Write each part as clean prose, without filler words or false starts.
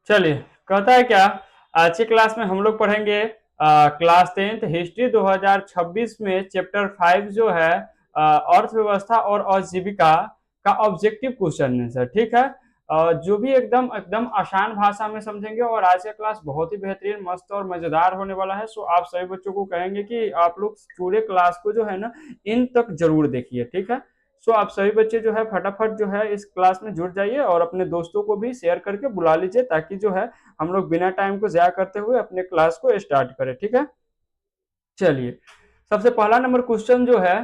चलिए, कहता है क्या, आज की क्लास में हम लोग पढ़ेंगे क्लास 10th हिस्ट्री 2026 में चैप्टर 5 जो है अर्थव्यवस्था और आजीविका का ऑब्जेक्टिव क्वेश्चन है सर। ठीक है। जो भी एकदम एकदम आसान भाषा में समझेंगे और आज का क्लास बहुत ही बेहतरीन मस्त और मजेदार होने वाला है। सो आप सभी बच्चों को कहेंगे कि आप लोग पूरे क्लास को जो है ना इन तक जरूर देखिए। ठीक है। सो आप सभी बच्चे जो है फटाफट जो है इस क्लास में जुड़ जाइए और अपने दोस्तों को भी शेयर करके बुला लीजिए, ताकि जो है हम लोग बिना टाइम को ज़ाया करते हुए अपने क्लास को स्टार्ट करें। ठीक है। चलिए, सबसे पहला नंबर क्वेश्चन जो है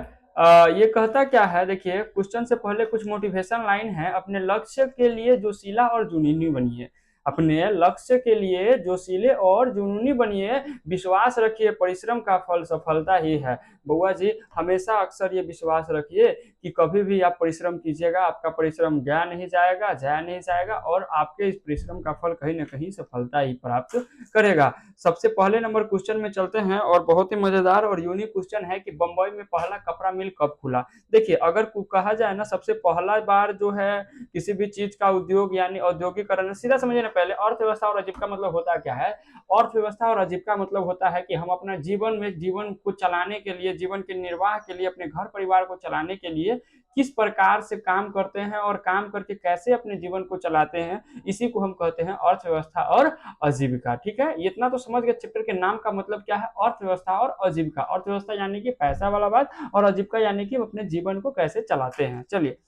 ये कहता क्या है, देखिए क्वेश्चन से पहले कुछ मोटिवेशन लाइन है। अपने लक्ष्य के लिए जोशीला और जुनूनी बनिए। अपने लक्ष्य के लिए जोशीले और जुनूनी बनिए। विश्वास रखिए, परिश्रम का फल सफलता ही है। बउआ जी, हमेशा अक्सर ये विश्वास रखिए कि कभी भी आप परिश्रम कीजिएगा, आपका परिश्रम गया नहीं जाएगा, जाया नहीं जाएगा, और आपके इस परिश्रम का फल कहीं ना कहीं सफलता ही प्राप्त करेगा। सबसे पहले नंबर क्वेश्चन में चलते हैं और बहुत ही मजेदार और यूनिक क्वेश्चन है कि बंबई में पहला कपड़ा मिल कब खुला। देखिए, अगर कहा जाए ना सबसे पहला बार जो है किसी भी चीज का उद्योग यानी औद्योगिकरण, सीधा समझिए ना, पहले अर्थव्यवस्था और आजीविका मतलब होता क्या है। अर्थव्यवस्था और आजीविका मतलब होता है कि हम अपना जीवन में जीवन को चलाने के लिए, जीवन के निर्वाह के लिए, अपने घर परिवार को चलाने के लिए किस प्रकार से काम करते हैं और काम करके कैसे अपने जीवन को चलाते हैं, इसी को हम कहते हैं अर्थव्यवस्था और आजीविका। ठीक है, इतना तो समझ गए चैप्टर के नाम का मतलब क्या है, अर्थव्यवस्था और आजीविका। अर्थव्यवस्था यानी कि पैसा वाला बात, और आजीविका यानी कि अपने जीवन को कैसे चलाते हैं। चलिए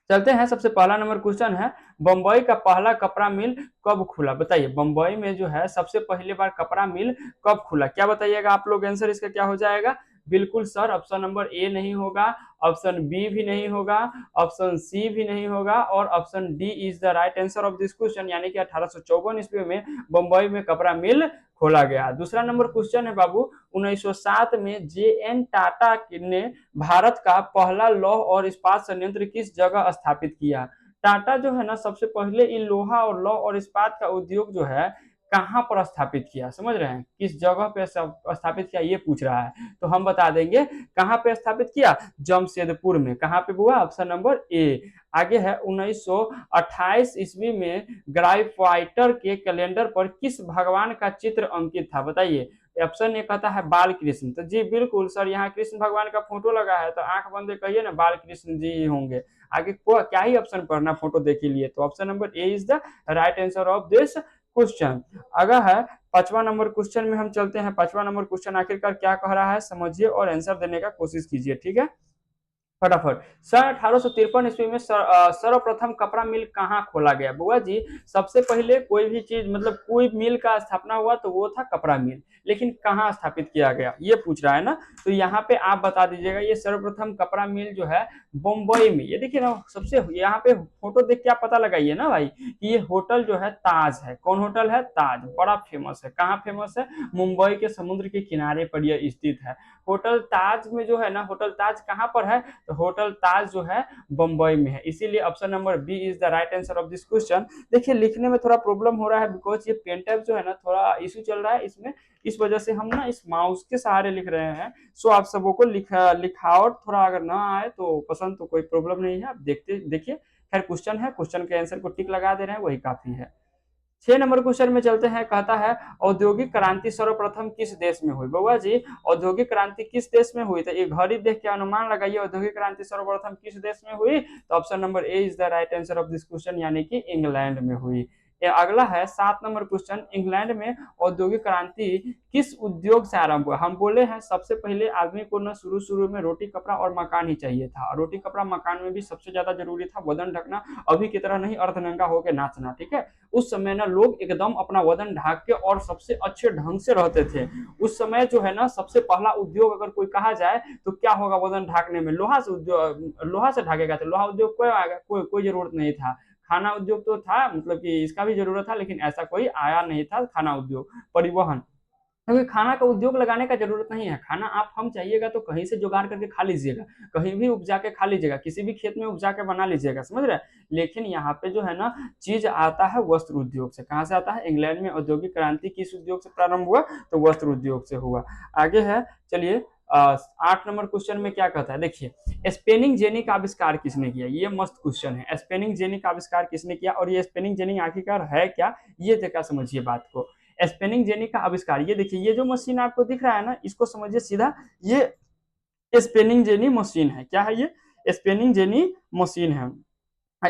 चलते हैं, सबसे पहला नंबर क्वेश्चन है, बंबई का पहला कपड़ा मिल कब खुला। बताइए, बंबई में जो है सबसे पहली बार कपड़ा मिल कब खुला, क्या बताइएगा आप लोग। आंसर इसका क्या हो जाएगा। बिल्कुल सर, ऑप्शन नंबर ए नहीं होगा, ऑप्शन बी भी नहीं होगा, ऑप्शन सी भी नहीं होगा, और option D is the right answer of this question, यानी कि 1854 ईस्वी में बंबई में कपड़ा मिल खोला गया। दूसरा नंबर क्वेश्चन है बाबू, 1907 में जे एन टाटा ने भारत का पहला लौह और इस्पात संयंत्र किस जगह स्थापित किया। टाटा जो है ना सबसे पहले इन लोहा और लौह और इस्पात का उद्योग जो है कहां पर स्थापित किया, समझ रहे हैं, किस जगह पे स्थापित किया ये पूछ रहा है। तो हम बता देंगे कहां पे स्थापित किया, जमशेदपुर में। कहां पे हुआ, ऑप्शन नंबर ए। आगे है, 1928 ईस्वी में ग्राइफाइटर के कैलेंडर पर किस भगवान का चित्र अंकित था। बताइए, ऑप्शन ए कहता है बाल कृष्ण। तो जी बिल्कुल सर, यहाँ कृष्ण भगवान का फोटो लगा है, तो आंख बंद कहिए ना, बाल कृष्ण जी ही होंगे। आगे को क्या ही ऑप्शन पढ़ना, फोटो देख ही लिए। तो option number A is the right answer of this question. अगर है पांचवा नंबर क्वेश्चन में हम चलते हैं। पांचवा नंबर क्वेश्चन आखिरकार क्या कह रहा है, समझिए और आंसर देने का कोशिश कीजिए। ठीक है, फटाफट। सन 1853 ईस्वी में सर्वप्रथम कपड़ा मिल कहाँ खोला गया। बुआ जी, सबसे पहले कोई भी चीज मतलब कोई मिल का स्थापना हुआ तो वो था कपड़ा मिल, लेकिन कहाँ स्थापित किया गया ये पूछ रहा है ना। तो यहाँ पे आप बता दीजिएगा, ये सर्वप्रथम कपड़ा मिल जो है बम्बई में, ये देखिए ना, सबसे यहाँ पे फोटो देख के आप पता लगाइए ना भाई कि ये होटल जो है ताज है। कौन होटल है, ताज, बड़ा फेमस है। कहाँ फेमस है, मुंबई के समुद्र के किनारे पर यह स्थित है। होटल ताज में जो है ना, होटल ताज कहाँ पर है, तो होटल ताज जो है बंबई में है। इसीलिए option number B is the right answer of this question. देखिए, लिखने में थोड़ा प्रॉब्लम हो रहा है, बिकॉज ये पेन टैब जो है ना थोड़ा इशू चल रहा है इसमें, इस वजह से हम ना इस माउस के सहारे लिख रहे हैं। सो आप सबों को लिखावट थोड़ा अगर ना आए तो पसंद, तो कोई प्रॉब्लम नहीं है, आप देखते देखिए। खैर, क्वेश्चन है, क्वेश्चन के आंसर को टिक लगा दे रहे हैं, वही काफी है। 6 नंबर क्वेश्चन में चलते हैं। कहता है, औद्योगिक क्रांति सर्वप्रथम किस देश में हुई। बउआ जी, औद्योगिक क्रांति किस देश में हुई, तो एक घड़ी देख के अनुमान लगाइए, औद्योगिक क्रांति सर्वप्रथम किस देश में हुई। तो option number A is the right answer of this question, यानी कि इंग्लैंड में हुई। अगला है 7 नंबर क्वेश्चन, इंग्लैंड में औद्योगिक क्रांति किस उद्योग से आरंभ हुआ। हम बोले हैं सबसे पहले आदमी को ना शुरू शुरू में रोटी कपड़ा और मकान ही चाहिए था। रोटी कपड़ा मकान में भी सबसे ज्यादा जरूरी था वजन ढकना, अभी की तरह नहीं अर्धनंगा होकर नाचना। ठीक है, उस समय ना लोग एकदम अपना वजन ढाक के और सबसे अच्छे ढंग से रहते थे। उस समय जो है ना सबसे पहला उद्योग अगर कोई कहा जाए तो क्या होगा, वजन ढाकने में लोहा से उद्योग, लोहा से ढाकेगा। तो लोहा उद्योग कोई आएगा, कोई जरूरत नहीं था। खाना उद्योग तो था, मतलब कि इसका भी जरूरत था, लेकिन ऐसा कोई आया नहीं था खाना उद्योग। परिवहन, क्योंकि खाना का उद्योग लगाने का जरूरत नहीं है। खाना आप हम चाहिएगा तो कहीं से जुगाड़ करके खा लीजिएगा, कहीं भी उपजा के खा लीजिएगा, किसी भी खेत में उपजा के बना लीजिएगा, समझ रहे हैं। लेकिन यहाँ पे जो है ना चीज आता है वस्त्र उद्योग से। कहाँ से आता है, इंग्लैंड में औद्योगिक क्रांति किस उद्योग से प्रारंभ हुआ, तो वस्त्र उद्योग से हुआ। आगे है, चलिए 8 नंबर क्वेश्चन में क्या कहता है, देखिए स्पेनिंग जेनी का आविष्कार किसने किया, ये मस्त क्वेश्चन है। स्पेनिंग जेनी का आविष्कार किसने किया और ये स्पेनिंग जेनी आखिरकार है क्या, ये जगह समझिए बात को। स्पेनिंग जेनी का आविष्कार, ये देखिए ये जो मशीन आपको दिख रहा है ना, इसको समझिए सीधा, ये स्पेनिंग जेनी मशीन है। क्या है ये, स्पेनिंग जेनी मशीन है।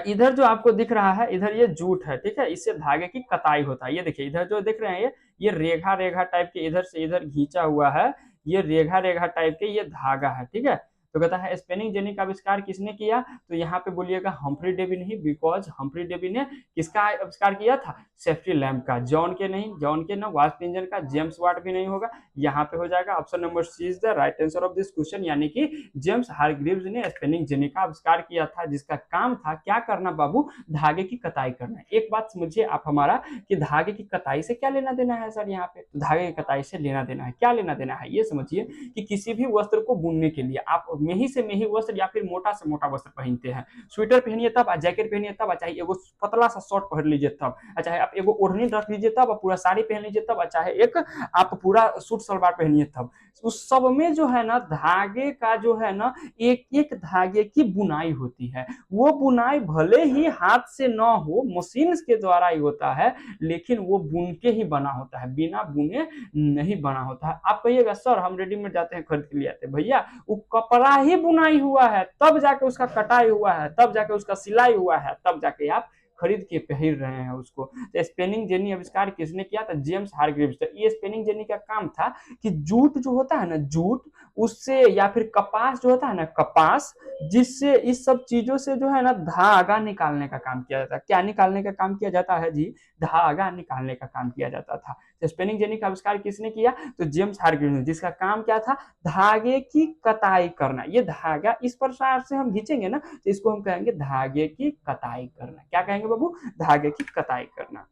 इधर जो आपको दिख रहा है, इधर ये जूट है, ठीक है, इससे धागे की कताई होता है। ये देखिए इधर जो दिख रहे हैं ये रेखा रेखा टाइप के इधर से इधर खींचा हुआ है, ये रेखा रेखा टाइप के ये धागा है, ठीक है। तो कहता है स्पेनिंग जेनी का आविष्कार किसने किया, तो यहाँ पे बोलिएगा हम्फ्री डेवी नहीं, बिकॉज हम्फ्री डेवी ने किसका आविष्कार किया था, सेफ्टी लैम्प का। जॉन के नहीं, जॉन के ना वास्प इंजन का, जेम्स वाट भी नहीं होगा। यहाँ पे हो जाएगा option number C is the right answer of this question, यानी कि जेम्स हारग्रीव्स ने स्पेनिंग जेनी का आविष्कार किया था, जिसका काम था क्या करना बाबू, धागे की कताई करना। एक बात समझिए आप हमारा कि धागे की कताई से क्या लेना देना है सर, यहाँ पे तो धागे की कताई से लेना देना है, क्या लेना देना है, ये समझिए कि किसी भी वस्त्र को बुनने के लिए आप मेही से मेही वस्त्र या फिर मोटा से मोटा वस्त्र पहनते हैं, स्वेटर पहनिए तब, जैकेट पहनिए तब, चाहे एगो पतला सा शर्ट पहन लीजिए तब, चाहे आप एगो ओढ़नी रख लीजिए तब, पूरा साड़ी पहन लीजिए तब, चाहे एक आप पूरा सूट सलवार पहनिए तब, उस सब में जो है ना धागे का जो है ना एक एक धागे की बुनाई होती है। वो बुनाई भले ही हाथ से ना हो, मशीन के द्वारा ही होता है, लेकिन वो बुन के ही बना होता है, बिना बुने नहीं बना होता है। आप कहिएगा सर हम रेडीमेड जाते हैं खरीद के लिए आते, भैया वो कपड़ा ही बुनाई हुआ है, तब जाके उसका कटाई हुआ है, तब जाके उसका सिलाई हुआ है, तब जाके आप खरीद के पहन रहे हैं उसको। तो स्पेनिंग जेनी आविष्कार किसने किया था, जेम्स हारग्रीव्स। तो ये स्पेनिंग जेनी का काम था कि जूट जो होता है ना, जूट उससे या फिर कपास जो होता है ना, कपास, जिससे इस सब चीजों से जो है ना धागा निकालने का काम किया जाता है। क्या निकालने का काम किया जाता है जी, धागा निकालने का काम किया जाता था। तो स्पेनिंग जेनी का आविष्कार किसने किया, तो जेम्स हारग्रीव्स ने, जिसका काम क्या था, धागे की कताई करना। ये धागा इस प्रकार से हम खींचेंगे ना तो इसको हम कहेंगे धागे की कताई करना। क्या कहेंगे बाबू, धागे की कताई करना।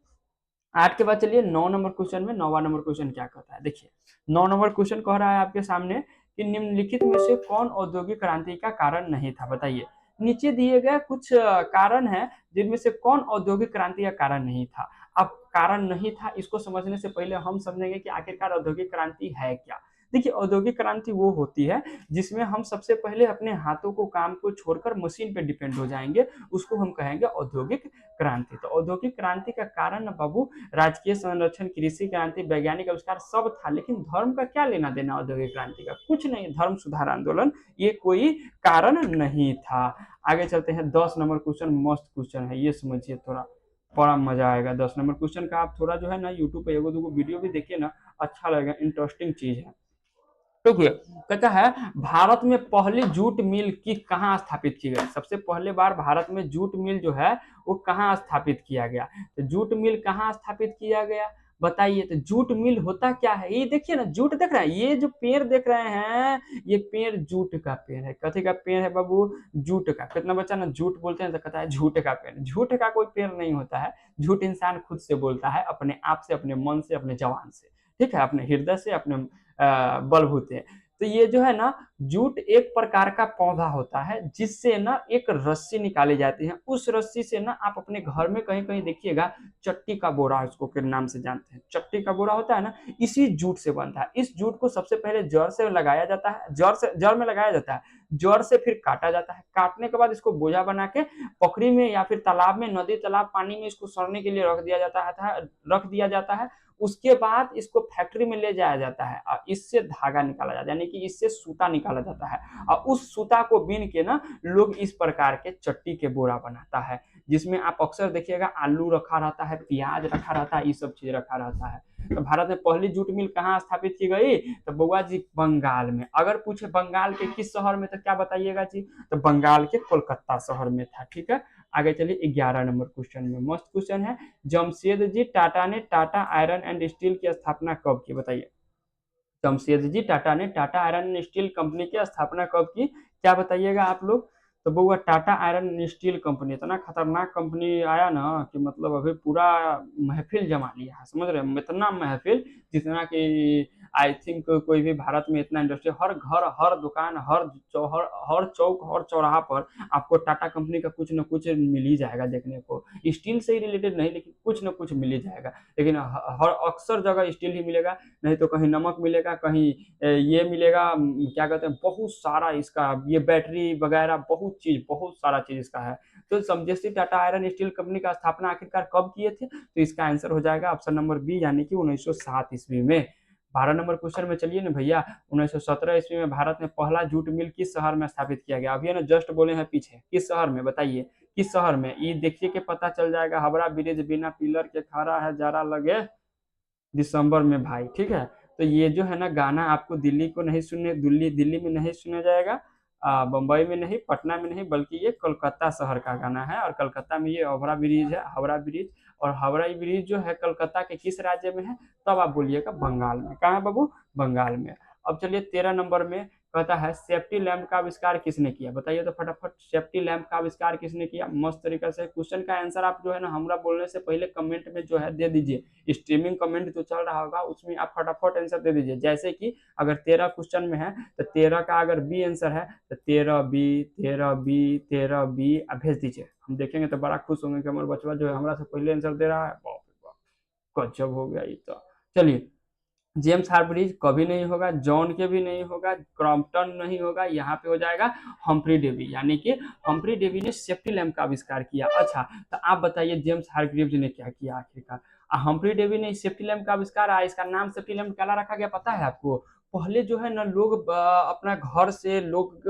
8 के बाद चलिए 9 नंबर क्वेश्चन में, 9वां नंबर क्वेश्चन क्या कहता है, देखिए 9 नंबर क्वेश्चन कह रहा है आपके सामने कि निम्नलिखित में से कौन औद्योगिक क्रांति का कारण नहीं था, बताइए। नीचे दिए गए कुछ कारण है जिनमें से कौन औद्योगिक क्रांति का कारण नहीं था। अब कारण नहीं था, इसको समझने से पहले हम समझेंगे कि आखिरकार औद्योगिक क्रांति है क्या। देखिए औद्योगिक क्रांति वो होती है जिसमें हम सबसे पहले अपने हाथों को काम को छोड़कर मशीन पे डिपेंड हो जाएंगे, उसको हम कहेंगे औद्योगिक क्रांति। तो औद्योगिक क्रांति का कारण बाबू राजकीय संरक्षण, कृषि क्रांति, वैज्ञानिक आविष्कार सब था, लेकिन धर्म का क्या लेना देना औद्योगिक क्रांति का, कुछ नहीं। धर्म सुधार आंदोलन ये कोई कारण नहीं था। आगे चलते हैं 10 नंबर क्वेश्चन, मस्त क्वेश्चन है, ये समझिए थोड़ा, बड़ा मजा आएगा। 10 नंबर क्वेश्चन का आप थोड़ा जो है ना यूट्यूब पे एगो दूगो वीडियो भी देखिए ना, अच्छा लगेगा, इंटरेस्टिंग चीज है। देखिए कहता है भारत में पहली जूट मिल की कहाँ स्थापित की गई, सबसे पहले बार भारत में जूट मिल जो है वो कहाँ स्थापित किया गया। तो जूट मिल कहाँ स्थापित किया गया बताइए। तो जूट मिल होता क्या है, ये देखिए ना, जूट देख रहे हैं, ये जो पेड़ देख रहे हैं, ये पेड़ जूट का पेड़ है। कथी का पेड़ है बाबू, जूट का। कितना बच्चा ना झूठ बोलते हैं तो कहता है झूठ का पेड़, झूठ का कोई पेड़ नहीं होता है। झूठ इंसान खुद से बोलता है, अपने आप से, अपने मन से, अपने जवान से, ठीक है, अपने हृदय से, अपने बलबूते। तो ये जो है ना जूट एक प्रकार का पौधा होता है जिससे ना एक रस्सी निकाली जाती है। उस रस्सी से ना आप अपने घर में कहीं कहीं देखिएगा चट्टी का बोरा, उसको के नाम से जानते हैं, चट्टी का बोरा होता है ना, इसी जूट से बनता है। इस जूट को सबसे पहले जड़ से लगाया जाता है, जड़ में लगाया जाता है, जड़ से फिर काटा जाता है, काटने के बाद इसको बोझा बना के पोखरी में या फिर तालाब में, नदी तालाब पानी में इसको सड़ने के लिए रख दिया जाता है। उसके बाद इसको फैक्ट्री में ले जाया जाता है और इससे धागा निकाला जाता है, यानी कि इससे सूता निकाला जाता है। और उस सूता को बीन के ना लोग इस प्रकार के चट्टी के बोरा बनाता है, जिसमें आप अक्सर देखिएगा आलू रखा रहता है, प्याज रखा रहता है, ये सब चीज रखा रहता है। तो भारत में पहली जूट मिल कहाँ स्थापित की गई, तो बउआ जी बंगाल में। अगर पूछे बंगाल के किस शहर में तो क्या बताइएगा जी, तो बंगाल के कोलकाता शहर में था, ठीक है। आगे चलिए 11 नंबर क्वेश्चन में, मस्त क्वेश्चन है। जमशेदजी टाटा ने टाटा आयरन एंड स्टील की स्थापना कब की, बताइए। जमशेदजी टाटा ने Tata iron and steel company की स्थापना कब की, क्या बताइएगा आप लोग। तो बउआ Tata iron and steel company इतना खतरनाक कंपनी आया ना कि मतलब अभी पूरा महफिल जमा लिया है, समझ रहे हैं, इतना महफिल जितना कि आई थिंक कोई भी भारत में इतना इंडस्ट्री, हर घर, हर दुकान, हर चौक, हर चौराहा पर आपको टाटा कंपनी का कुछ न कुछ मिल ही जाएगा देखने को। स्टील से ही रिलेटेड नहीं, लेकिन कुछ न कुछ मिल ही जाएगा। लेकिन हर अक्सर जगह स्टील ही मिलेगा, नहीं तो कहीं नमक मिलेगा, कहीं ये मिलेगा, क्या कहते हैं, बहुत सारा इसका ये बैटरी वगैरह, बहुत चीज, बहुत सारा चीज इसका है। तो समझे टाटा आयरन स्टील कंपनी का स्थापना आखिरकार कब किए थे? तो इसका आंसर हो जाएगा ऑप्शन नंबर बी, यानी कि 1907 ईस्वी में। 12 नंबर क्वेश्चन में चलिए ना भैया। 1917 ईस्वी में भारत में पहला जूट मिल किस शहर में स्थापित किया गया? अभी है ना जस्ट बोले हैं पीछे, किस शहर में बताइए, किस शहर में? ये देखिए कि पता चल जाएगा। हावड़ा ब्रिज बिना पिलर के खड़ा है, जरा लगे दिसंबर में भाई, ठीक है। तो ये जो है ना गाना आपको दिल्ली को नहीं सुनने, दिल्ली दिल्ली में नहीं सुना जाएगा, बम्बई में नहीं, पटना में नहीं, बल्कि ये कोलकाता शहर का गाना है। और कलकत्ता में ये हावड़ा ब्रिज है, हावड़ा ब्रिज। और हावड़ा ब्रिज जो है कलकत्ता के किस राज्य में है? तब आप बोलिएगा बंगाल में। कहाँ है बाबू? बंगाल में। अब चलिए 13 नंबर में कहता है सेफ्टी लैंप का आविष्कार किसने किया? बताइए तो फटाफट, सेफ्टी लैंप का आविष्कार किसने किया? मस्त तरीके से क्वेश्चन का आंसर आप जो है ना हमरा बोलने से पहले कमेंट में जो है दे दीजिए। स्ट्रीमिंग कमेंट जो चल रहा होगा उसमें आप फटाफट आंसर दे दीजिए। जैसे कि अगर 13 क्वेश्चन में है तो 13 का अगर बी आंसर है तो 13 बी, 13 बी, 13 बी भेज दीजिए। हम देखेंगे तो बड़ा खुश होंगे कि हमारे बचवा जो है हमारा से पहले आंसर दे रहा है। बाप रे बाप, गजब हो गया ये तो। चलिए, जेम्स हार्ब्रिज कभी नहीं होगा, जॉन के भी नहीं होगा, क्रॉम्पटन नहीं होगा, यहाँ पे हो जाएगा हम्फ्री डेवी, यानी कि हम्फ्री डेवी ने सेफ्टी लैंप का आविष्कार किया। अच्छा, तो आप बताइए जेम्स हार्ग्रीव्स ने क्या किया आखिरकार? हम्फ्री डेवी ने सेफ्टी लैंप का आविष्कार, इसका नाम सेफ्टी लैंप क्या रखा गया पता है आपको? पहले जो है ना लोग अपना घर से लोग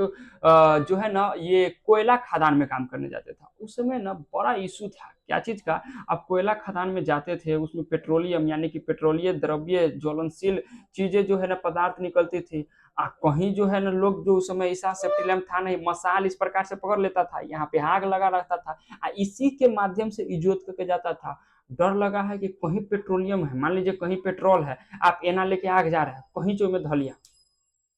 जो है ना ये कोयला खदान में काम करने जाते था। उस समय ना बड़ा इशू था, क्या चीज का? आप कोयला खदान में जाते थे, उसमें पेट्रोलियम यानी कि पेट्रोलीय द्रव्य ज्वलनशील चीजें जो है ना पदार्थ निकलती थी। कहीं जो है ना लोग जो उस समय ऐसा सेफ्टी लैंप था नहीं, मसाल इस प्रकार से पकड़ लेता था, यहाँ पे आग लगा रहता था, इसी के माध्यम से इजोत करके जाता था। डर लगा है कि कहीं पेट्रोलियम है, मान लीजिए कहीं पेट्रोल है, आप एना लेके आग जा रहे हैं, कहीं जो में धलिया,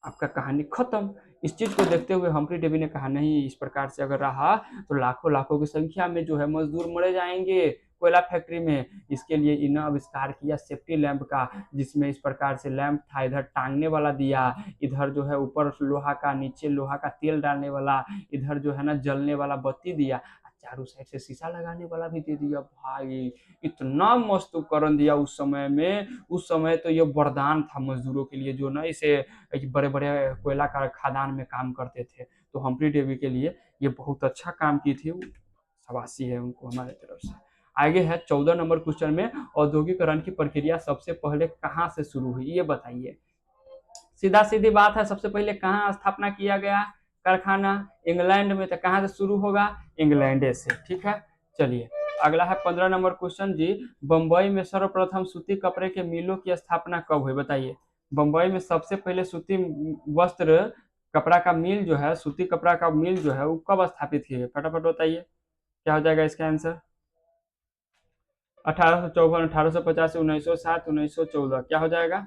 आपका कहानी खत्म। इस चीज को देखते हुए हम्फ्री डेवी ने कहा नहीं, इस प्रकार से अगर रहा तो लाखों लाखों की संख्या में जो है मजदूर मरे जाएंगे कोयला फैक्ट्री में। इसके लिए इन्हें आविष्कार किया सेफ्टी लैंप का, जिसमें इस प्रकार से लैंप था, इधर टांगने वाला दिया, इधर जो है ऊपर लोहा का, नीचे लोहा का तेल डालने वाला, इधर जो है ना जलने वाला बत्ती दिया, चारों साइड से शीशा लगाने वाला भी दे दिया भाई। इतना मस्त उपकरण दिया उस समय में। उस समय तो ये वरदान था मजदूरों के लिए जो ना इसे बड़े बड़े कोयला का खदान में काम करते थे। तो हम्फ्री डेवी के लिए ये बहुत अच्छा काम की थी, शाबाशी है उनको हमारे तरफ से। आगे है 14 नंबर क्वेश्चन में, औद्योगिकरण की प्रक्रिया सबसे पहले कहाँ से शुरू हुई ये बताइए। सीधा सीधी बात है, सबसे पहले कहाँ स्थापना किया गया कारखाना? इंग्लैंड में। तो कहाँ से शुरू होगा? इंग्लैंड से, ठीक है। चलिए, अगला है 15 नंबर क्वेश्चन जी। बंबई में सर्वप्रथम सूती कपड़े के मिलों की स्थापना कब हुई बताइए? बंबई में सबसे पहले सूती वस्त्र कपड़ा का मिल जो है, सूती कपड़ा का मिल जो है वो कब स्थापित किए गए? फटाफट बताइए, क्या हो जाएगा इसका आंसर? 1854, 1885, 1907, 1914, क्या हो जाएगा?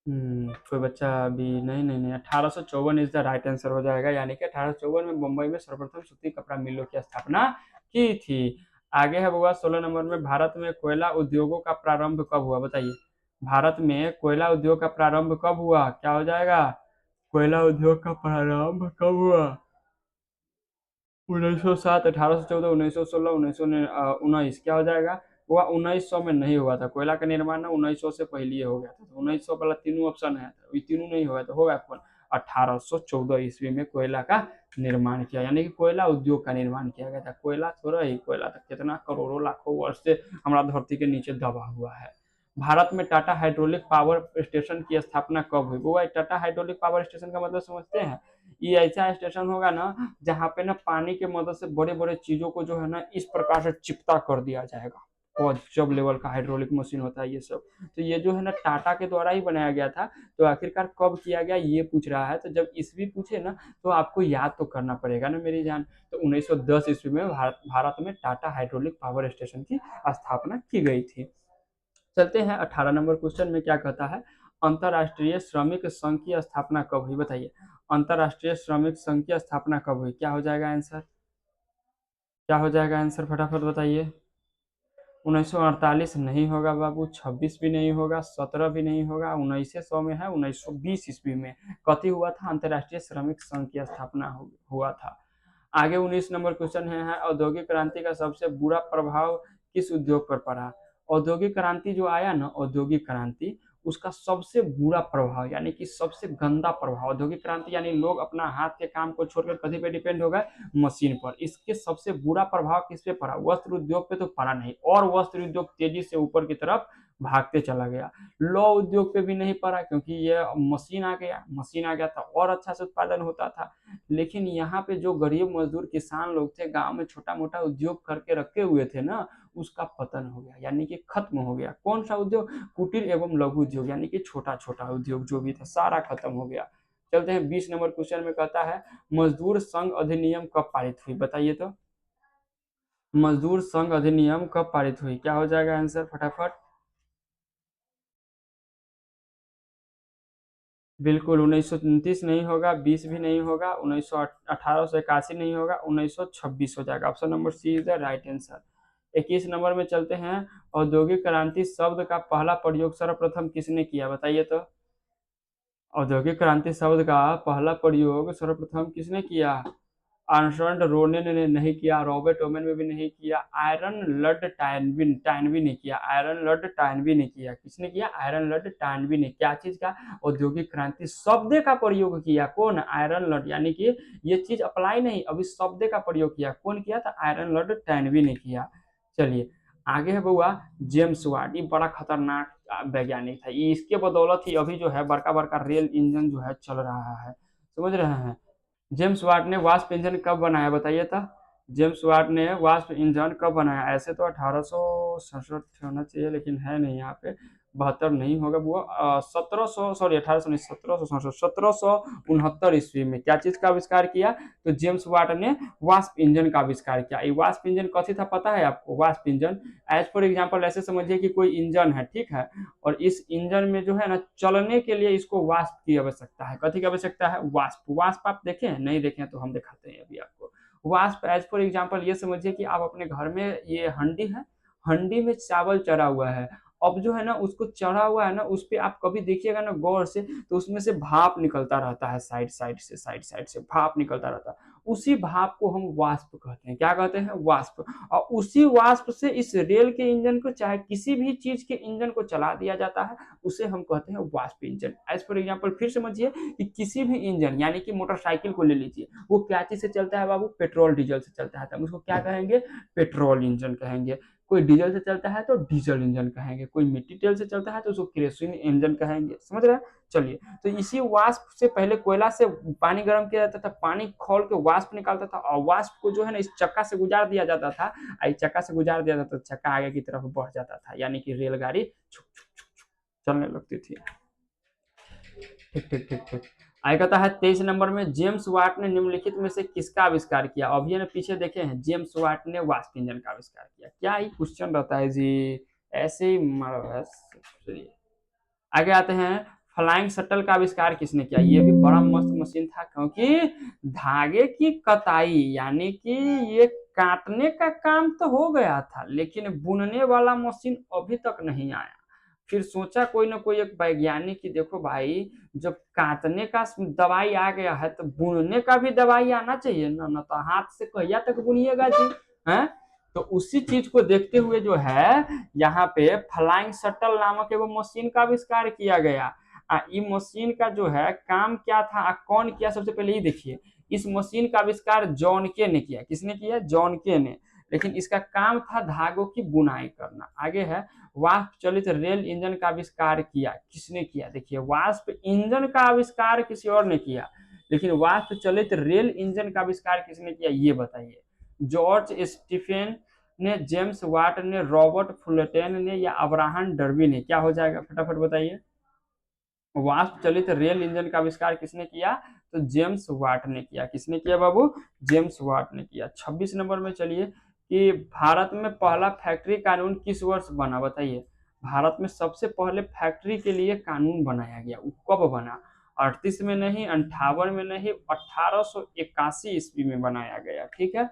कोई बच्चा अभी नहीं नहीं नहीं, 1854 इज द राइट आंसर हो जाएगा, यानी कि 1854 में मुंबई में सर्वप्रथम सूती कपड़ा मिलों की स्थापना की थी। आगे है बउआ 16 नंबर में, भारत में कोयला उद्योगों का प्रारंभ कब हुआ बताइए? भारत में कोयला उद्योग का प्रारंभ कब हुआ? क्या हो जाएगा? कोयला उद्योग का प्रारंभ कब हुआ? 1907, 1814, 1916, 1919, क्या हो जाएगा? हुआ 1900 में नहीं हुआ था कोयला का निर्माण ना, 1900 से पहले ही हो गया था। तो 1900 वाला तीनों ऑप्शन है, ये तीनों नहीं हुआ तो होगा कौन? 1814 ईस्वी में कोयला का निर्माण किया, यानी कि कोयला उद्योग का निर्माण किया गया था। कोयला थोड़ा ही, कोयला तक कितना करोड़ों लाखों वर्ष से हमारा धरती के नीचे दबा हुआ है। भारत में टाटा हाइड्रोलिक पावर स्टेशन की स्थापना कब हुई? वो टाटा हाइड्रोलिक पावर स्टेशन का मतलब समझते हैं? ये ऐसा स्टेशन होगा ना जहाँ पे ना पानी के मदद से बड़े बड़े चीजों को जो है ना इस प्रकार से चिपटा कर दिया जाएगा। और जब लेवल का हाइड्रोलिक मशीन होता है ये सब। तो ये जो है ना टाटा के द्वारा ही बनाया गया था। तो आखिरकार कब किया गया ये पूछ रहा है, तो जब ईस्वी पूछे ना तो आपको याद तो करना पड़ेगा ना मेरी जान। तो 1910 ईस्वी में भारत में टाटा हाइड्रोलिक पावर स्टेशन की स्थापना की गई थी। चलते हैं 18 नंबर क्वेश्चन में, क्या कहता है? अंतरराष्ट्रीय श्रमिक संघ की स्थापना कब हुई बताइए? अंतरराष्ट्रीय श्रमिक संघ की स्थापना कब हुई? क्या हो जाएगा आंसर? क्या हो जाएगा आंसर फटाफट बताइए। 1948 नहीं होगा बाबू, 26 भी नहीं होगा, 17 भी नहीं होगा, 1900 में है, 1920 ईस्वी में कथी हुआ था, अंतर्राष्ट्रीय श्रमिक संघ की स्थापना हुआ था। आगे 19 नंबर क्वेश्चन है औद्योगिक क्रांति का सबसे बुरा प्रभाव किस उद्योग पर पड़ा। औद्योगिक क्रांति जो आया ना, औद्योगिक क्रांति, उसका सबसे बुरा प्रभाव यानी कि सबसे गंदा प्रभाव, औद्योगिक क्रांति यानी लोग अपना हाथ के काम को छोड़कर कहीं पे डिपेंड हो गए, मशीन पर। इसके सबसे बुरा प्रभाव किस पे पड़ा, वस्त्र उद्योग पे तो पड़ा नहीं, और वस्त्र उद्योग तेजी से ऊपर की तरफ भागते चला गया। लौ उद्योग पे भी नहीं पड़ा क्योंकि ये मशीन आ गया था और अच्छा से उत्पादन होता था। लेकिन यहाँ पे जो गरीब मजदूर किसान लोग थे, गांव में छोटा मोटा उद्योग करके रखे हुए थे ना, उसका पतन हो गया, यानी कि खत्म हो गया। कौन सा उद्योग, कुटीर एवं लघु उद्योग, यानी कि छोटा छोटा उद्योग जो भी था सारा खत्म हो गया। चलते हैं 20 नंबर क्वेश्चन में, कहता है मजदूर संघ अधिनियम कब पारित हुई, बताइए तो। मजदूर संघ अधिनियम कब पारित हुई, क्या हो जाएगा आंसर फटाफट। बिल्कुल 1929 नहीं होगा, 20 भी नहीं होगा, 1881 नहीं होगा, 1926 हो जाएगा। Option number C is the right answer. 21 नंबर में चलते हैं, औद्योगिक क्रांति शब्द का पहला प्रयोग सर्वप्रथम किसने किया, बताइए तो। औद्योगिक क्रांति शब्द का पहला प्रयोग सर्वप्रथम किसने किया। आर्मस्ट्रांग रोने ने नहीं किया, रॉबर्ट ओमेन में भी नहीं किया, आयरन लड टाइनबी टाइनबी ने किया, आयरन लड टाइनबी ने किया। किसने किया, आयरन लड टाइनबी ने। क्या चीज का, औद्योगिक क्रांति शब्द का प्रयोग किया, कौन, आयरन लड, यानी कि ये चीज अप्लाई नहीं, अभी शब्द का प्रयोग किया, कौन किया था, आयरन लड टाइनबी ने किया। चलिए आगे है बउआ, जेम्स वाट, ये बड़ा खतरनाक वैज्ञानिक था, ये इसके बदौलत ही अभी जो है बड़का बड़का रेल इंजन जो है चल रहा है, समझ रहे हैं। जेम्स वाट ने वास्प इंजन कब बनाया, बताइए तो। जेम्स वाट ने वास्प इंजन कब बनाया, ऐसे तो 1867 होना चाहिए लेकिन है नहीं यहाँ पे, 72 नहीं होगा वो, 1700, सॉरी 1800 नहीं, 1767, 1769 ईस्वी में क्या चीज का आविष्कार किया, तो जेम्स वाट ने वास्प इंजन का आविष्कार किया। ये वास्प इंजन कथी था पता है आपको, वास्प इंजन एज फॉर एग्जाम्पल ऐसे समझिए कि कोई इंजन है, ठीक है, और इस इंजन में जो है ना चलने के लिए इसको वास्प की आवश्यकता है। कथी की आवश्यकता है, वास्प। वास्प आप देखें, नहीं देखें तो हम दिखाते हैं अभी आपको। वास्प एज फॉर एग्जाम्पल ये समझिए कि आप अपने घर में ये हंडी है, हंडी में चावल चढ़ा हुआ है, अब जो है ना उसको चढ़ा हुआ है ना, उस पर आप कभी देखिएगा ना गौर से, तो उसमें से भाप निकलता रहता है, साइड साइड से भाप निकलता रहता है, उसी भाप को हम वाष्प कहते हैं। क्या कहते हैं, वाष्प। और उसी वाष्प से इस रेल के इंजन को, चाहे किसी भी चीज के इंजन को चला दिया जाता है, उसे हम कहते हैं वाष्प इंजन। एज फॉर एग्जाम्पल फिर समझिए कि किसी भी इंजन, यानी कि मोटरसाइकिल को ले लीजिए, वो क्या चीज से चलता है बाबू, पेट्रोल डीजल से चलता है, तो हम उसको क्या कहेंगे, पेट्रोल इंजन कहेंगे। कोई डीजल से चलता है तो डीजल इंजन कहेंगे, कोई मिट्टी तेल से चलता है तो उसको केरोसिन इंजन कहेंगे, समझ रहे हैं। चलिए, तो इसी वाष्प से पहले कोयला से पानी गर्म किया जाता था, पानी खोल के वाष्प निकालता था, और वाष्प को जो है ना इस चक्का से गुजार दिया जाता था, इस चक्का से गुजार दिया जाता था, चक्का आगे की तरफ बढ़ जाता था, यानी कि रेलगाड़ी छुक छुक छुक छुक चलने लगती थी। ठीक ठीक ठीक ठीक। आगे कहता है 23 नंबर में, जेम्स वाट ने निम्नलिखित में से किसका आविष्कार किया। अभी ने पीछे देखे हैं, जेम्स वाट ने वाष्प इंजन का आविष्कार किया, क्या ही क्वेश्चन रहता है जी, ऐसे ही चलिए आगे आते हैं, फ्लाइंग शटल का आविष्कार किसने किया। ये भी बड़ा मस्त मशीन था, क्योंकि धागे की कताई, यानी कि ये काटने का काम तो हो गया था, लेकिन बुनने वाला मशीन अभी तक नहीं आया। फिर सोचा कोई ना कोई एक वैज्ञानिक की, देखो भाई जब काटने का दवाई आ गया है तो बुनने का भी दवाई आना चाहिए ना, न तो हाथ से कहिया तक बुनिएगा जी, है। तो उसी चीज को देखते हुए जो है यहाँ पे फ्लाइंग शटल नामक एगो मशीन का आविष्कार किया गया। ये मशीन का जो है काम क्या था, कौन किया, सबसे पहले ही देखिए, इस मशीन का आविष्कार जॉन के ने किया। किसने किया, जॉन के ने। लेकिन इसका काम था धागों की बुनाई करना। आगे है, वाष्प चलित रेल इंजन का आविष्कार किया, किसने किया, देखिए वाष्प इंजन का आविष्कार किसी और ने किया, लेकिन वाष्प चलित रेल इंजन का आविष्कार किसने किया, ये बताइए। जॉर्ज स्टीफेन ने, जेम्स वाट ने, रॉबर्ट फुलटन ने, या अब्राहम डर्बी ने। क्या हो जाएगा फटाफट बताइए। वाष्प चलित रेल इंजन का आविष्कार किसने किया, तो जेम्स वाट ने किया। किसने किया बाबू, जेम्स वाट ने किया। 26 नंबर में चलिए, कि भारत में पहला फैक्ट्री कानून किस वर्ष बना, बताइए। भारत में सबसे पहले फैक्ट्री के लिए कानून बनाया गया, वो कब बना, 38 में नहीं, 58 में नहीं, 1881 ईस्वी में बनाया गया, ठीक है।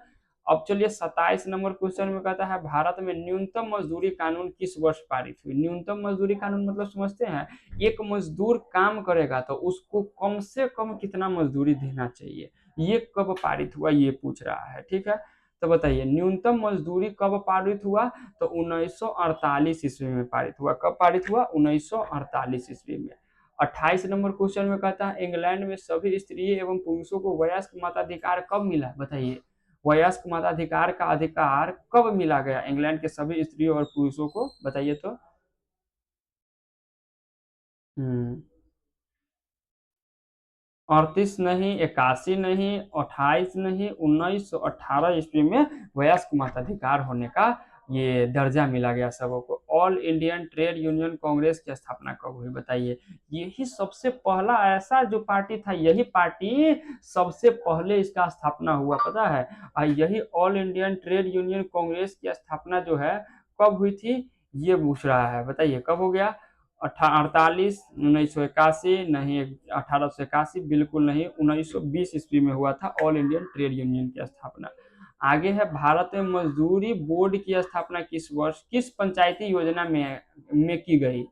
अब चलिए 27 नंबर क्वेश्चन में कहता है भारत में न्यूनतम मजदूरी कानून किस वर्ष पारित हुई। न्यूनतम मजदूरी कानून मतलब समझते हैं, एक मजदूर काम करेगा तो उसको कम से कम कितना मजदूरी देना चाहिए, ये कब पारित हुआ ये पूछ रहा है। ठीक है, तो बताइए न्यूनतम मजदूरी कब पारित हुआ, तो 1948 ईस्वी में पारित हुआ। कब पारित हुआ, 1948 ईस्वी में। 28 नंबर क्वेश्चन में कहता है इंग्लैंड में सभी स्त्री एवं पुरुषों को वयस्क मताधिकार कब मिला, बताइए वयस्क मताधिकार का अधिकार कब मिला गया इंग्लैंड के सभी स्त्रियों और पुरुषों को, बताइए तो। हम्म 38 नहीं, 81 नहीं, 28 नहीं, 1918 ईस्वी में वयस्क मताधिकार होने का ये दर्जा मिला गया सबों को। All Indian trade union Congress की स्थापना कब हुई, बताइए। यही सबसे पहला ऐसा जो पार्टी था, यही पार्टी सबसे पहले इसका स्थापना हुआ, पता है। और यही all Indian trade union Congress की स्थापना जो है कब हुई थी, ये पूछ रहा है, बताइए कब हो गया। 48, 1981 नहीं, 1881 बिल्कुल नहीं, 1920 ईस्वी में हुआ था ऑल इंडियन ट्रेड यूनियन की स्थापना। आगे है भारत में मजदूरी बोर्ड की स्थापना किस वर्ष किस पंचायती योजना में की गई।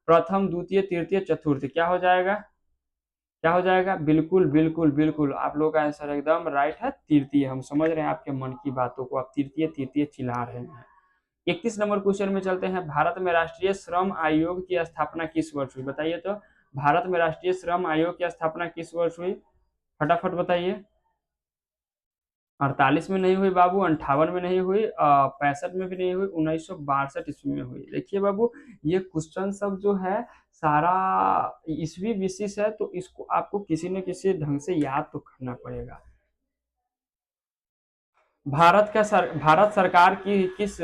प्रथम, द्वितीय, तृतीय, चतुर्थ, क्या हो जाएगा, क्या हो जाएगा, बिल्कुल बिल्कुल बिल्कुल आप लोगों का आंसर एकदम राइट है, तृतीय। हम समझ रहे हैं आपके मन की बातों को, आप तृतीय तृतीय चिल्ला रहे हैं। 31 नंबर क्वेश्चन में चलते हैं, भारत में राष्ट्रीय श्रम आयोग की स्थापना किस वर्ष हुई, बताइए तो। भारत में राष्ट्रीय श्रम आयोग की स्थापना किस वर्ष हुई, फटाफट बताइए। 48 में नहीं हुई बाबू, 58 में नहीं हुई, 65 में भी नहीं हुई, 1962 ईस्वी में हुई। देखिए बाबू, ये क्वेश्चन सब जो है सारा ईस्वी विशिष्ट है, तो इसको आपको किसी न किसी ढंग से याद तो करना पड़ेगा। भारत सरकार की किस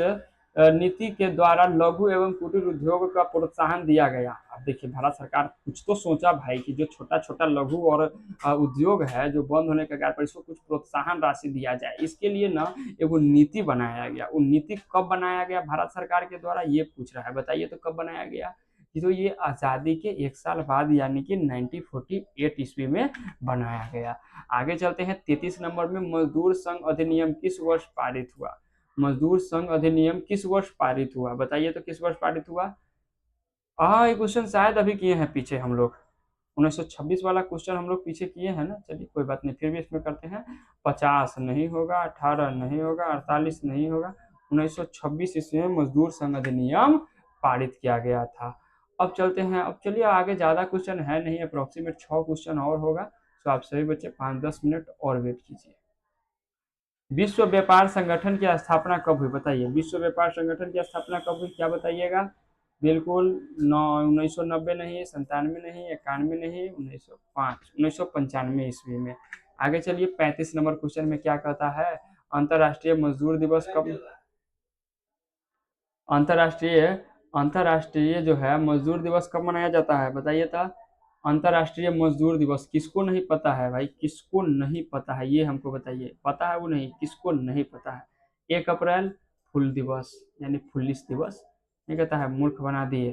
नीति के द्वारा लघु एवं कुटीर उद्योग का प्रोत्साहन दिया गया। अब देखिए भारत सरकार कुछ तो सोचा भाई कि जो छोटा छोटा लघु और उद्योग है जो बंद होने के कारण पर इसको कुछ प्रोत्साहन राशि दिया जाए, इसके लिए ना एगो नीति बनाया गया। वो नीति कब बनाया गया भारत सरकार के द्वारा, ये पूछ रहा है, बताइए तो कब बनाया गया। तो ये आज़ादी के 1 साल बाद यानी कि 1948 ईस्वी में बनाया गया। आगे चलते हैं 33 नंबर में, मजदूर संघ अधिनियम किस वर्ष पारित हुआ। मजदूर संघ अधिनियम किस वर्ष पारित हुआ, बताइए तो किस वर्ष पारित हुआ। हाँ ये क्वेश्चन शायद अभी किए हैं पीछे हम लोग, 1926 वाला क्वेश्चन हम लोग पीछे किए हैं ना। चलिए कोई बात नहीं, फिर भी इसमें करते हैं। 50 नहीं होगा, 18 नहीं होगा, 48 नहीं होगा, 1926 ईस्वी में मजदूर संघ अधिनियम पारित किया गया था। अब चलते हैं, अब चलिए आगे ज़्यादा क्वेश्चन है नहीं, अप्रोक्सीमेट 6 क्वेश्चन और होगा, तो आप सभी बच्चे 5-10 मिनट और वेट कीजिए। विश्व व्यापार संगठन की स्थापना कब हुई, बताइए। विश्व व्यापार संगठन की स्थापना कब हुई, क्या बताइएगा। बिल्कुल 1990 नहीं, 97 नहीं, 91 नहीं, 1995 ईस्वी में। आगे चलिए 35 नंबर क्वेश्चन में क्या कहता है, अंतर्राष्ट्रीय मजदूर दिवस कब, अंतर्राष्ट्रीय अंतर्राष्ट्रीय जो है मजदूर दिवस कब मनाया जाता है, बताइए तो। अंतर्राष्ट्रीय मजदूर दिवस किसको नहीं पता है भाई, किसको नहीं पता है ये हमको बताइए, पता है वो नहीं, किसको नहीं पता है। 1 अप्रैल फूल दिवस यानी फुल्लिस दिवस। ये कहता है मूर्ख बना दिए,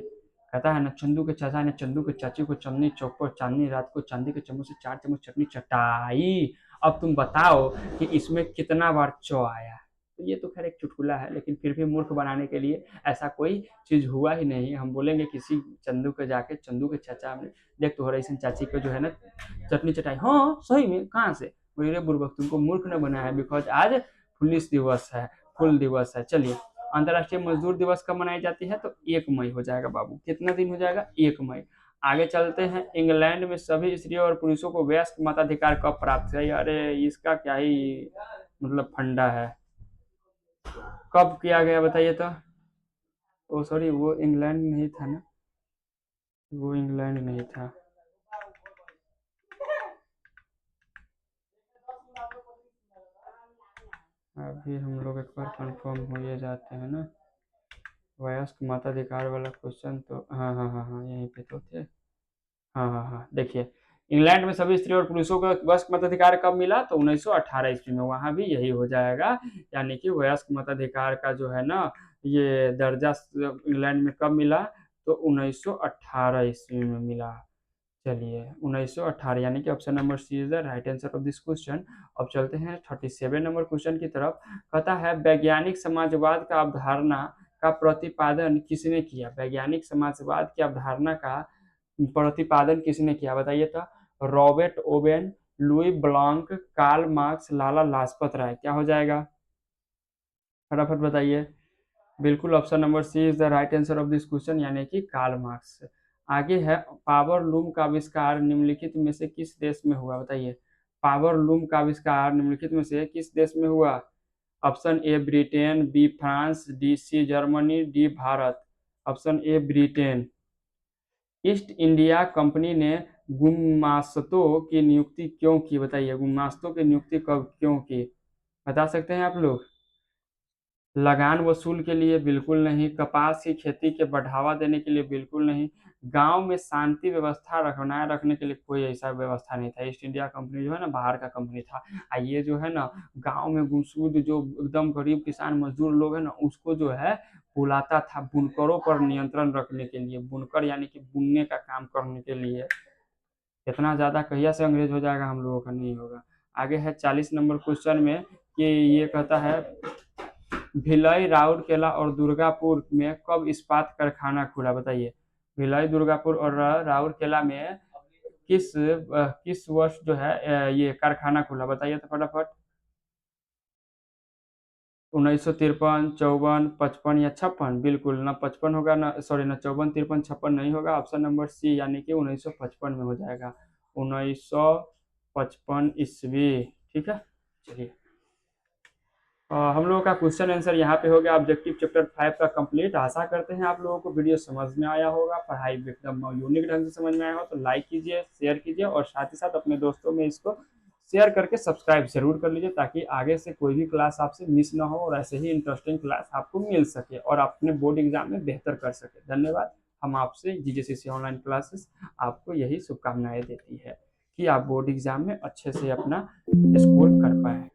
कहता है न चंदू के चाचा ने चंदू के चाची को चांदनी चौक पर चांदनी रात को चांदी के चम्मच से 4 चम्मच चटनी चटाई। अब तुम बताओ कि इसमें कितना बार चौ आया। तो ये तो खैर एक चुटकुला है, लेकिन फिर भी मूर्ख बनाने के लिए ऐसा कोई चीज हुआ ही नहीं। हम बोलेंगे किसी चंदू के जाके, चंदू के चाचा में देख तो रही चाची को जो है ना चटनी चटाई, हाँ सही में कहाँ से, मेरे बुर्बक तुमको मूर्ख न बनाया है, बिकॉज आज पुलिस दिवस है, फुल दिवस है। चलिए अंतर्राष्ट्रीय मजदूर दिवस कब मनाई जाती है, तो 1 मई हो जाएगा बाबू, कितना दिन हो जाएगा, 1 मई। आगे चलते हैं, इंग्लैंड में सभी स्त्रियों और पुरुषों को वयस्क मताधिकार कब प्राप्त है, अरे इसका क्या ही मतलब फंडा है, कब किया गया बताइए तो। ओ सॉरी वो इंग्लैंड नहीं था ना, वो इंग्लैंड नहीं था। अभी हम लोग एक बार कंफर्म हो ये जाते हैं ना, वयस्क मताधिकार वाला क्वेश्चन तो हाँ हाँ हाँ हाँ यहीं पे तो थे। हाँ हाँ हाँ देखिए, इंग्लैंड में सभी स्त्री और पुरुषों को वयस्क मताधिकार कब मिला, तो 1918 ईस्वी में, वहाँ भी यही हो जाएगा। यानी कि वयस्क मताधिकार का जो है ना ये दर्जा इंग्लैंड में कब मिला, तो 1918 ईस्वी में मिला। चलिए 1918 यानी कि option number C is the right answer of this question. अब चलते हैं 37 नंबर क्वेश्चन की तरफ। कहता है वैज्ञानिक समाजवाद का अवधारणा का प्रतिपादन किसने किया? वैज्ञानिक समाजवाद की अवधारणा का प्रतिपादन किसने किया बताइए तो? Robert Owen, Louis Blanc, Karl Marx, Lala Lajpat Rai. क्या हो जाएगा? फटाफट बताइए। बिल्कुल option number C is the right answer of this question यानी कि कार्ल मार्क्स। आगे है पावर लूम का आविष्कार निम्नलिखित में से किस देश में हुआ बताइए? पावर लूम का आविष्कार निम्नलिखित में से किस देश में हुआ? Option A Britain, B France, D C Germany, D Bharat. Option A Britain. East India Company ने गुमास्तों की नियुक्ति क्यों की बताइए? गुमास्तों की नियुक्ति कब क्यों की बता सकते हैं आप लोग? लगान वसूल के लिए? बिल्कुल नहीं। कपास की खेती के बढ़ावा देने के लिए? बिल्कुल नहीं। गांव में शांति व्यवस्था बनाए रखने के लिए? कोई ऐसा व्यवस्था नहीं था। ईस्ट इंडिया कंपनी जो है ना बाहर का कंपनी था। ये जो है ना गांव में गुमशुद जो एकदम गरीब किसान मजदूर लोग है ना उसको जो है बुलाता था बुनकरों पर नियंत्रण रखने के लिए। बुनकर यानी कि बुनने का काम करने के लिए। इतना ज्यादा कहिया से अंग्रेज हो जाएगा हम लोगों का? नहीं होगा। आगे है 40 नंबर क्वेश्चन में कि ये कहता है भिलाई, राउरकेला और दुर्गापुर में कब इस्पात कारखाना खुला बताइए? भिलाई, दुर्गापुर और राउरकेला में किस वर्ष जो है ये कारखाना खुला बताइए तो फटाफट। 1953, 54, 55 या 56? बिल्कुल ना 55 होगा ना, सॉरी ना 54, 53, 56 नहीं होगा। ऑप्शन नंबर सी यानी कि 1955 में हो जाएगा। 1955 ईस्वी। ठीक है। चलिए हम लोगों का क्वेश्चन आंसर यहाँ पे हो गया ऑब्जेक्टिव चैप्टर 5 का कंप्लीट। आशा करते हैं आप लोगों को वीडियो समझ में आया होगा, पढ़ाई एकदम यूनिक ढंग से समझ में आया हो। तो लाइक कीजिए, शेयर कीजिए और साथ ही साथ अपने दोस्तों में इसको शेयर करके सब्सक्राइब जरूर कर लीजिए ताकि आगे से कोई भी क्लास आपसे मिस ना हो और ऐसे ही इंटरेस्टिंग क्लास आपको मिल सके और आप अपने बोर्ड एग्जाम में बेहतर कर सके। धन्यवाद। हम आपसे जीजेसीसी ऑनलाइन क्लासेस आपको यही शुभकामनाएं देती है कि आप बोर्ड एग्जाम में अच्छे से अपना स्कोर कर पाए।